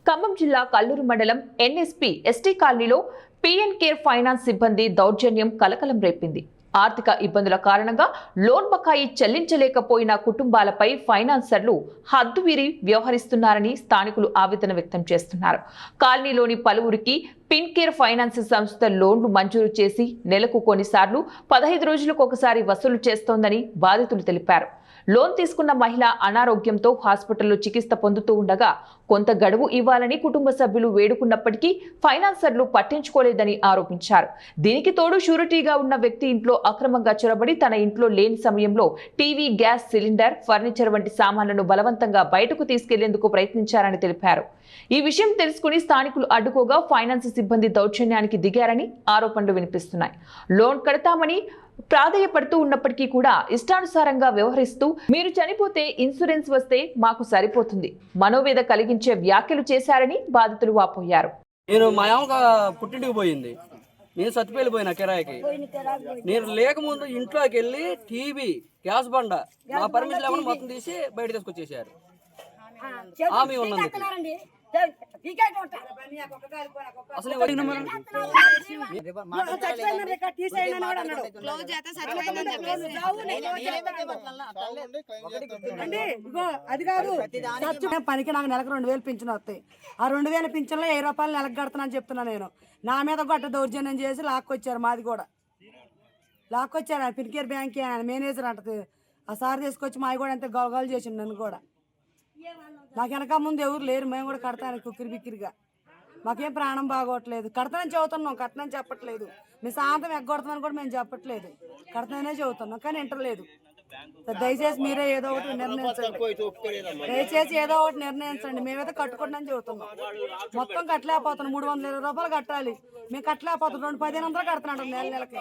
ఖమ్మం జిల్లా కల్లూరు మండలం NSP ST కాలనీలో పిఎన్ కేర్ ఫైనాన్స్ సిబ్బంది దౌర్జన్యం కలకలం రేపింది. ఆర్థిక ఇబ్బందుల కారణంగా లోన్ బకాయి చెల్లించలేకపోయిన కుటుంబాలపై ఫైనాన్సర్లు హద్దుమీరి వ్యవహరిస్తున్నారని స్థానికులు ఆవేదన వ్యక్తం చేస్తున్నారు. కాలనీలోని పలువురికి పిన్ కేర్ ఫైనాన్స్ సంస్థ లోన్లు మంజూరు చేసి నెలకు కొన్నిసార్లు 15 రోజులకు ఒకసారి వసూలు చేస్తోందని బాధితులు తెలిపారు. లోన్ తీసుకున్న మహిళ అనారోగ్యంతో హాస్పిటల్లో చికిత్స పొందుతూ ఉండగా కొంత గడువు ఇవ్వాలని కుటుంబ సభ్యులు వేడుకున్నప్పటికీ ఫైనాన్సర్లు పట్టించుకోలేదని ఆరోపించారు. దీనికి తోడు షూరిటీగా ఉన్న వ్యక్తి ఇంట్లో అక్రమంగా చొరబడి తన ఇంట్లో లేని సమయంలో టీవీ, గ్యాస్ సిలిండర్, ఫర్నిచర్ వంటి సామాన్లను బలవంతంగా బయటకు తీసుకెళ్లేందుకు ప్రయత్నించారని తెలిపారు. ఈ విషయం తెలుసుకుని స్థానికులు అడ్డుకోగా ఫైనాన్స్ సిబ్బంది దౌర్జన్యానికి దిగారని ఆరోపణలు వినిపిస్తున్నాయి. లోన్ కడతామని ప్రాధేయపడుతూ ఉన్నప్పటికీ కూడా ఇష్టానుసారంగా వ్యవహరిస్తూ మీరు చనిపోతే ఇన్సూరెన్స్ వస్తే మాకు సరిపోతుంది, మనోవేద కలిగించే వ్యాఖ్యలు చేశారని బాధితులు వాపోయారు. నేను మా అమ్మక పుట్టింటికి పోయింది, నేను సత్తిపల్లిపోయినా కిరాయికి. నేను లేకముందు ఇంట్లోకి వెళ్ళి టీవీ, గ్యాస్ బండ నా పర్మిషన్ లేకుండా మొత్తం తీసి బయట తీసుకొచ్చేసారు. ఆమె ఉన్నందుకు అసలు అది కాదు పనికి నాకు నెలకు 2000 పింఛన్ వస్తాయి. ఆ 2000 పింఛన్లో 1000 రూపాయలు నెలకు కడతానని చెప్తున్నా. నేను నా మీద గొట్ట దౌర్జన్యం చేసి లాక్కొచ్చారు. మాది కూడా లాక్కొచ్చారు. పిన్కేర్ బ్యాంక్ మేనేజర్ అంటది. ఆ సార్ తీసుకొచ్చి మాది కూడా అంతే గొలగోలు చేసిండు. నన్ను కూడా నాకు వెనక ముందు ఎవరు లేరు. మేము కూడా కడతాను కుక్కిరి బిక్కిరిగా. మాకేం ప్రాణం బాగోట్లేదు. కడతానని చెబుతున్నాం, కట్టనని చెప్పట్లేదు. మీ శాంతం ఎగ్గొడతామని కూడా మేము చెప్పట్లేదు. కడతాననే చెబుతున్నాం కానీ వింటలేదు. దయచేసి మీరే ఏదో ఒకటి నిర్ణయించండి. దయచేసి ఏదో ఒకటి నిర్ణయించండి. మేమైతే కట్టుకుంటున్నాం చెబుతున్నాం. మొత్తం కట్టలేకపోతున్నాం. 320 రూపాయలు కట్టాలి. మేము కట్టలేకపోతున్నాం. 1500 కడుతున్నాం నెలకి.